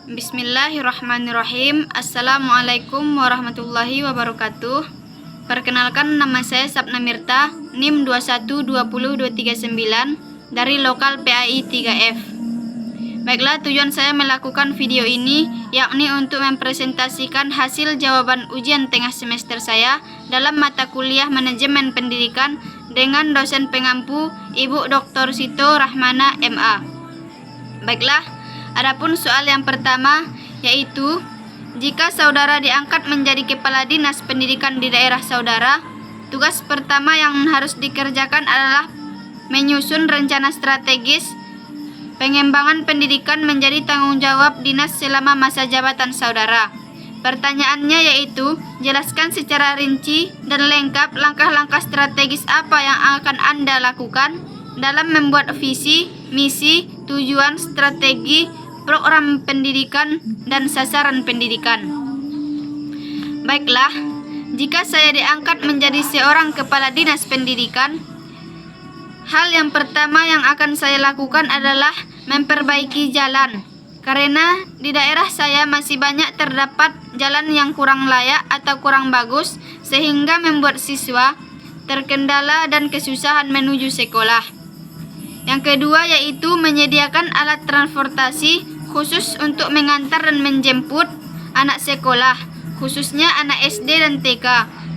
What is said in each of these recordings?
Bismillahirrahmanirrahim. Assalamualaikum warahmatullahi wabarakatuh. Perkenalkan, nama saya Sapna Mirta, NIM 2120239 dari lokal PAI 3F. Baiklah, tujuan saya melakukan video ini yakni untuk mempresentasikan hasil jawaban ujian tengah semester saya dalam mata kuliah Manajemen Pendidikan dengan dosen pengampu Ibu Dr. Sito Rahmana MA. Baiklah, adapun soal yang pertama yaitu, jika saudara diangkat menjadi kepala dinas pendidikan di daerah saudara, tugas pertama yang harus dikerjakan adalah menyusun rencana strategis pengembangan pendidikan menjadi tanggung jawab dinas selama masa jabatan saudara. Pertanyaannya yaitu, jelaskan secara rinci dan lengkap langkah-langkah strategis apa yang akan Anda lakukan dalam membuat visi, misi, tujuan, strategi, program pendidikan, dan sasaran pendidikan. Baiklah, jika saya diangkat menjadi seorang kepala dinas pendidikan, hal yang pertama yang akan saya lakukan adalah memperbaiki jalan. Karena di daerah saya masih banyak terdapat jalan yang kurang layak atau kurang bagus, sehingga membuat siswa terkendala dan kesusahan menuju sekolah. Yang kedua yaitu menyediakan alat transportasi khusus untuk mengantar dan menjemput anak sekolah, khususnya anak SD dan TK,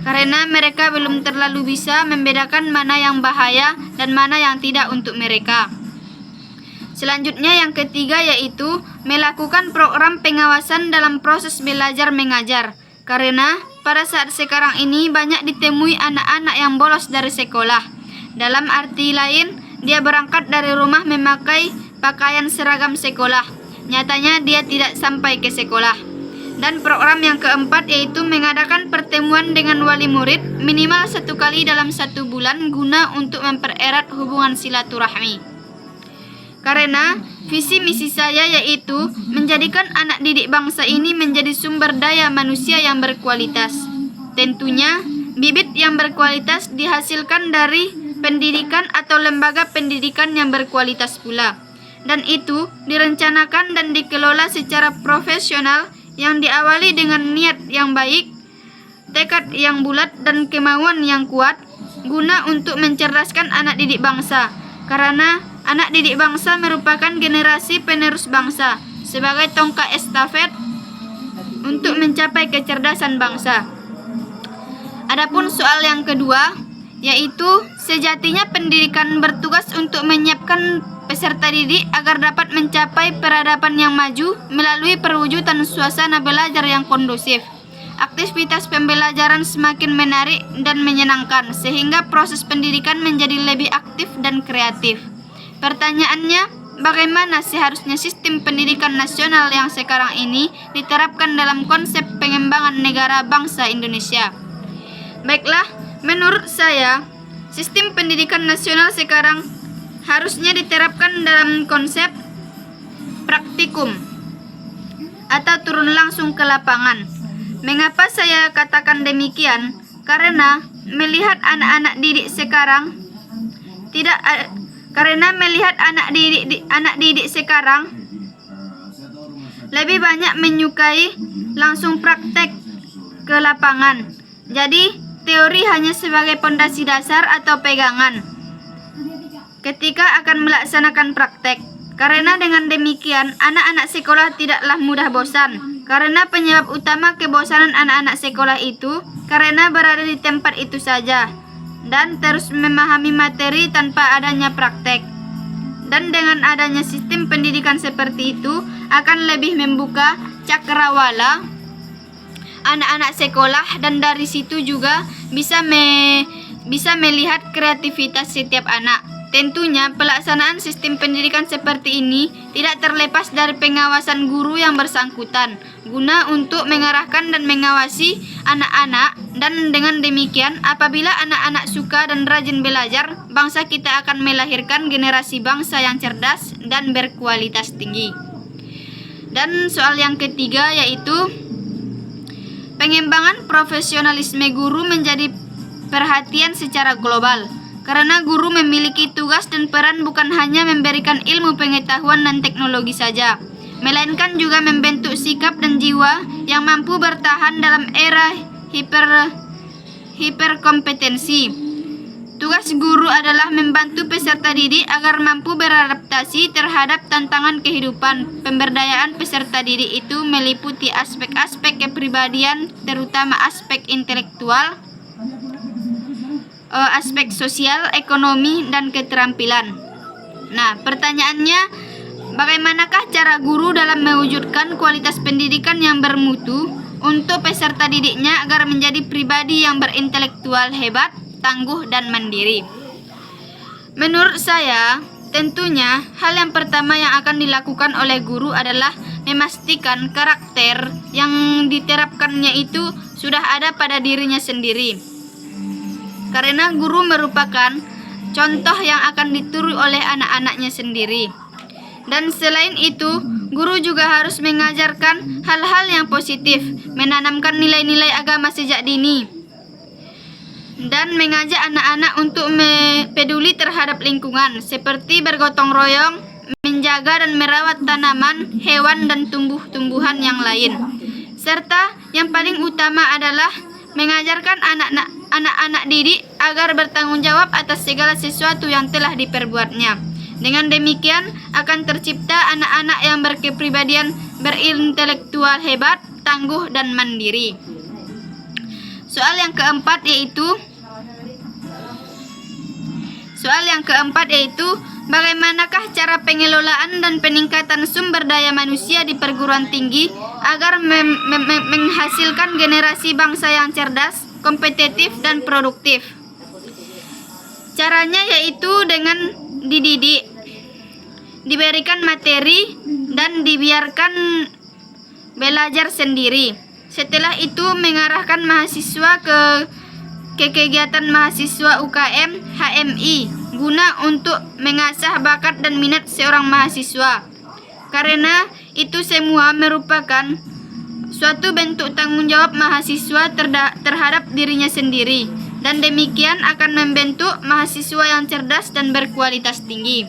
karena mereka belum terlalu bisa membedakan mana yang bahaya dan mana yang tidak untuk mereka. Selanjutnya yang ketiga yaitu melakukan program pengawasan dalam proses belajar mengajar, karena pada saat sekarang ini banyak ditemui anak-anak yang bolos dari sekolah. Dalam arti lain, dia berangkat dari rumah memakai pakaian seragam sekolah, nyatanya dia tidak sampai ke sekolah. Dan program yang keempat yaitu mengadakan pertemuan dengan wali murid minimal 1 kali dalam 1 bulan guna untuk mempererat hubungan silaturahmi. Karena visi misi saya yaitu menjadikan anak didik bangsa ini menjadi sumber daya manusia yang berkualitas. Tentunya bibit yang berkualitas dihasilkan dari pendidikan atau lembaga pendidikan yang berkualitas pula. Dan itu direncanakan dan dikelola secara profesional yang diawali dengan niat yang baik, tekad yang bulat, dan kemauan yang kuat guna untuk mencerdaskan anak didik bangsa. Karena anak didik bangsa merupakan generasi penerus bangsa sebagai tongkat estafet untuk mencapai kecerdasan bangsa. Adapun soal yang kedua yaitu, sejatinya pendidikan bertugas untuk menyiapkan peserta didik agar dapat mencapai peradaban yang maju melalui perwujudan suasana belajar yang kondusif. Aktivitas pembelajaran semakin menarik dan menyenangkan sehingga proses pendidikan menjadi lebih aktif dan kreatif. Pertanyaannya, bagaimana seharusnya sistem pendidikan nasional yang sekarang ini diterapkan dalam konsep pengembangan negara bangsa Indonesia? Baiklah, menurut saya, sistem pendidikan nasional sekarang harusnya diterapkan dalam konsep praktikum atau turun langsung ke lapangan. Mengapa saya katakan demikian? Karena melihat anak didik sekarang lebih banyak menyukai langsung praktek ke lapangan. Jadi teori hanya sebagai pondasi dasar atau pegangan ketika akan melaksanakan praktek. Karena dengan demikian anak-anak sekolah tidaklah mudah bosan. Karena penyebab utama kebosanan anak-anak sekolah itu karena berada di tempat itu saja dan terus memahami materi tanpa adanya praktek. Dan dengan adanya sistem pendidikan seperti itu akan lebih membuka cakrawala anak-anak sekolah, dan dari situ juga bisa melihat kreativitas setiap anak. Tentunya pelaksanaan sistem pendidikan seperti ini tidak terlepas dari pengawasan guru yang bersangkutan guna untuk mengarahkan dan mengawasi anak-anak, dan dengan demikian apabila anak-anak suka dan rajin belajar, bangsa kita akan melahirkan generasi bangsa yang cerdas dan berkualitas tinggi. Dan soal yang ketiga yaitu pengembangan profesionalisme guru menjadi perhatian secara global. Karena guru memiliki tugas dan peran bukan hanya memberikan ilmu pengetahuan dan teknologi saja, melainkan juga membentuk sikap dan jiwa yang mampu bertahan dalam era hiperkompetensi. Tugas guru adalah membantu peserta didik agar mampu beradaptasi terhadap tantangan kehidupan. Pemberdayaan peserta didik itu meliputi aspek-aspek kepribadian, terutama aspek intelektual, aspek sosial, ekonomi, dan keterampilan. Nah, pertanyaannya, bagaimanakah cara guru dalam mewujudkan kualitas pendidikan yang bermutu untuk peserta didiknya agar menjadi pribadi yang berintelektual hebat, tangguh, dan mandiri? Menurut saya, tentunya hal yang pertama yang akan dilakukan oleh guru adalah memastikan karakter yang diterapkannya itu sudah ada pada dirinya sendiri. Karena guru merupakan contoh yang akan ditiru oleh anak-anaknya sendiri. Dan selain itu, guru juga harus mengajarkan hal-hal yang positif, menanamkan nilai-nilai agama sejak dini, dan mengajak anak-anak untuk peduli terhadap lingkungan, seperti bergotong royong, menjaga dan merawat tanaman, hewan, dan tumbuh-tumbuhan yang lain. Serta yang paling utama adalah mengajarkan anak-anak didik agar bertanggung jawab atas segala sesuatu yang telah diperbuatnya. Dengan demikian akan tercipta anak-anak yang berkepribadian berintelektual hebat, tangguh, dan mandiri. Soal yang keempat yaitu bagaimanakah cara pengelolaan dan peningkatan sumber daya manusia di perguruan tinggi agar menghasilkan generasi bangsa yang cerdas, kompetitif, dan produktif. Caranya yaitu dengan dididik, diberikan materi, dan dibiarkan belajar sendiri. Setelah itu mengarahkan mahasiswa ke kegiatan mahasiswa UKM HMI guna untuk mengasah bakat dan minat seorang mahasiswa. Karena itu semua merupakan suatu bentuk tanggung jawab mahasiswa terhadap dirinya sendiri, dan demikian akan membentuk mahasiswa yang cerdas dan berkualitas tinggi.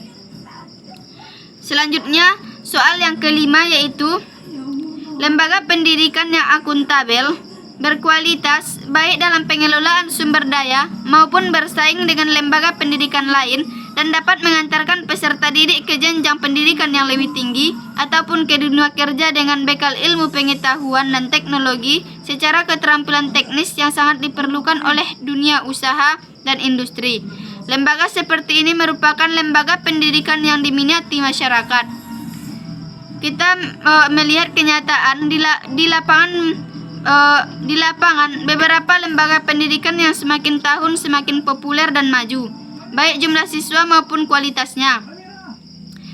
Selanjutnya, soal yang kelima yaitu lembaga pendidikan yang akuntabel, berkualitas, baik dalam pengelolaan sumber daya maupun bersaing dengan lembaga pendidikan lain, dan dapat mengantarkan peserta didik ke jenjang pendidikan yang lebih tinggi ataupun ke dunia kerja dengan bekal ilmu pengetahuan dan teknologi secara keterampilan teknis yang sangat diperlukan oleh dunia usaha dan industri. Lembaga seperti ini merupakan lembaga pendidikan yang diminati masyarakat. Kita melihat kenyataan di lapangan beberapa lembaga pendidikan yang semakin tahun semakin populer dan maju, baik jumlah siswa maupun kualitasnya.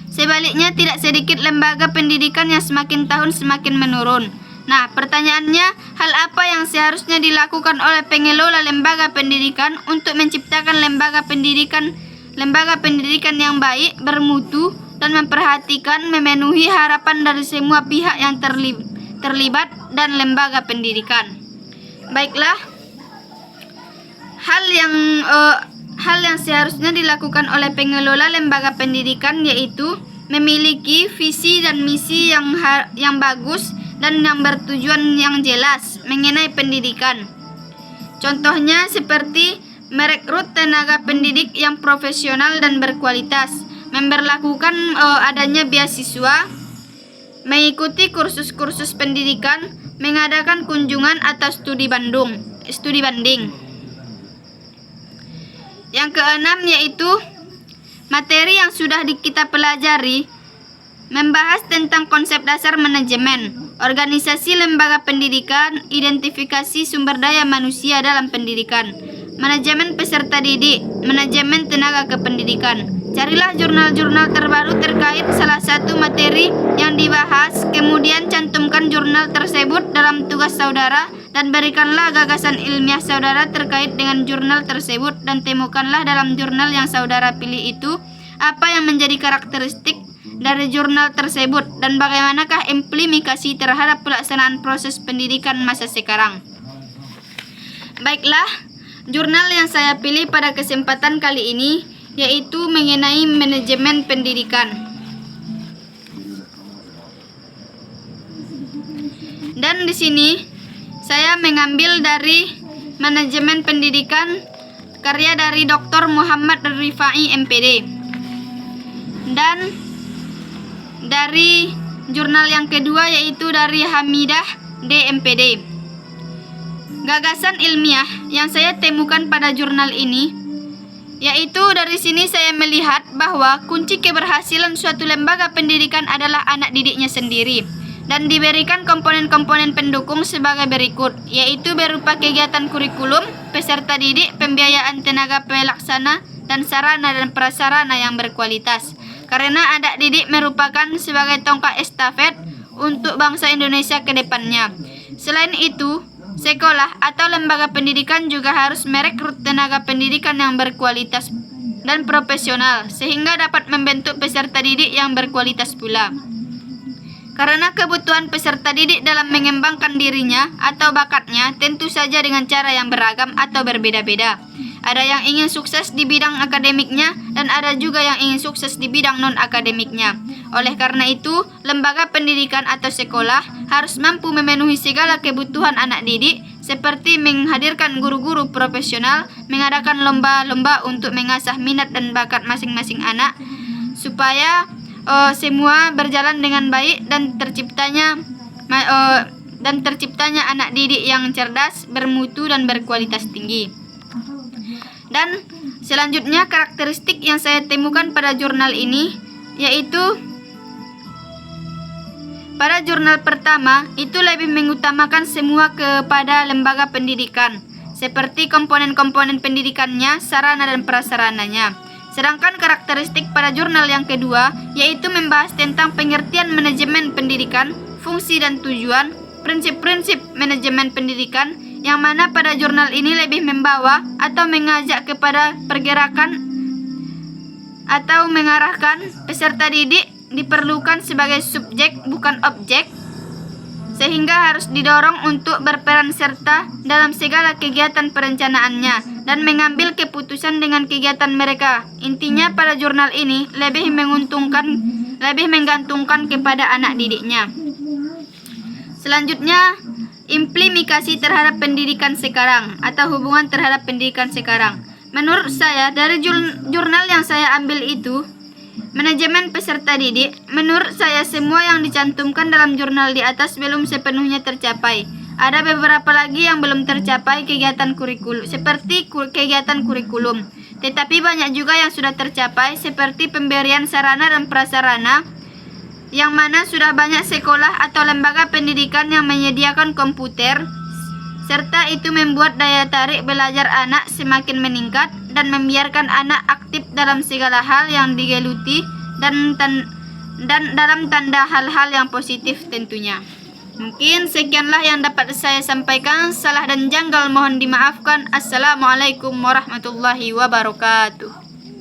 Sebaliknya, tidak sedikit lembaga pendidikan yang semakin tahun semakin menurun. Nah, pertanyaannya, hal apa yang seharusnya dilakukan oleh pengelola lembaga pendidikan untuk menciptakan lembaga pendidikan yang baik, bermutu, dan memperhatikan memenuhi harapan dari semua pihak yang terlibat dan lembaga pendidikan? Baiklah, hal yang seharusnya dilakukan oleh pengelola lembaga pendidikan yaitu memiliki visi dan misi yang bagus dan yang bertujuan yang jelas mengenai pendidikan. Contohnya seperti merekrut tenaga pendidik yang profesional dan berkualitas, memberlakukan adanya beasiswa, mengikuti kursus-kursus pendidikan, mengadakan kunjungan atau studi banding. Yang keenam yaitu materi yang sudah kita pelajari, membahas tentang konsep dasar manajemen, organisasi lembaga pendidikan, identifikasi sumber daya manusia dalam pendidikan, manajemen peserta didik, manajemen tenaga kependidikan. Carilah jurnal-jurnal terbaru terkait salah satu materi yang dibahas, kemudian cantumkan jurnal tersebut dalam tugas saudara dan berikanlah gagasan ilmiah saudara terkait dengan jurnal tersebut, dan temukanlah dalam jurnal yang saudara pilih itu apa yang menjadi karakteristik dari jurnal tersebut dan bagaimanakah implikasi terhadap pelaksanaan proses pendidikan masa sekarang. Baiklah, jurnal yang saya pilih pada kesempatan kali ini yaitu mengenai manajemen pendidikan. Dan di sini saya mengambil dari manajemen pendidikan karya dari Dr. Muhammad Rifai MPD. Dan dari jurnal yang kedua yaitu dari Hamidah D MPD. Gagasan ilmiah yang saya temukan pada jurnal ini yaitu dari sini saya melihat bahwa kunci keberhasilan suatu lembaga pendidikan adalah anak didiknya sendiri dan diberikan komponen-komponen pendukung sebagai berikut, yaitu berupa kegiatan kurikulum, peserta didik, pembiayaan tenaga pelaksana, dan sarana dan prasarana yang berkualitas. Karena anak didik merupakan sebagai tongkat estafet untuk bangsa Indonesia ke depannya. Selain itu, sekolah atau lembaga pendidikan juga harus merekrut tenaga pendidikan yang berkualitas dan profesional sehingga dapat membentuk peserta didik yang berkualitas pula. Karena kebutuhan peserta didik dalam mengembangkan dirinya atau bakatnya tentu saja dengan cara yang beragam atau berbeda-beda. Ada yang ingin sukses di bidang akademiknya dan ada juga yang ingin sukses di bidang non-akademiknya. Oleh karena itu, lembaga pendidikan atau sekolah harus mampu memenuhi segala kebutuhan anak didik seperti menghadirkan guru-guru profesional, mengadakan lomba-lomba untuk mengasah minat dan bakat masing-masing anak supaya semua berjalan dengan baik dan terciptanya anak didik yang cerdas, bermutu dan berkualitas tinggi. Dan selanjutnya karakteristik yang saya temukan pada jurnal ini yaitu pada jurnal pertama itu lebih mengutamakan semua kepada lembaga pendidikan seperti komponen-komponen pendidikannya, sarana dan prasarananya. Sedangkan karakteristik pada jurnal yang kedua yaitu membahas tentang pengertian manajemen pendidikan, fungsi dan tujuan, prinsip-prinsip manajemen pendidikan, yang mana pada jurnal ini lebih membawa atau mengajak kepada pergerakan atau mengarahkan peserta didik diperlukan sebagai subjek bukan objek, sehingga harus didorong untuk berperan serta dalam segala kegiatan perencanaannya dan mengambil keputusan dengan kegiatan mereka. Intinya pada jurnal ini lebih menggantungkan kepada anak didiknya. Selanjutnya, implikasi terhadap pendidikan sekarang atau hubungan terhadap pendidikan sekarang. Menurut saya dari jurnal yang saya ambil itu, manajemen peserta didik, menurut saya semua yang dicantumkan dalam jurnal di atas belum sepenuhnya tercapai. Ada beberapa lagi yang belum tercapai kegiatan kurikulum, seperti kegiatan kurikulum. Tetapi banyak juga yang sudah tercapai seperti pemberian sarana dan prasarana, yang mana sudah banyak sekolah atau lembaga pendidikan yang menyediakan komputer, serta itu membuat daya tarik belajar anak semakin meningkat dan membiarkan anak aktif dalam segala hal yang digeluti dan dalam tanda hal-hal yang positif tentunya. Mungkin sekianlah yang dapat saya sampaikan. Salah dan janggal mohon dimaafkan. Assalamualaikum warahmatullahi wabarakatuh.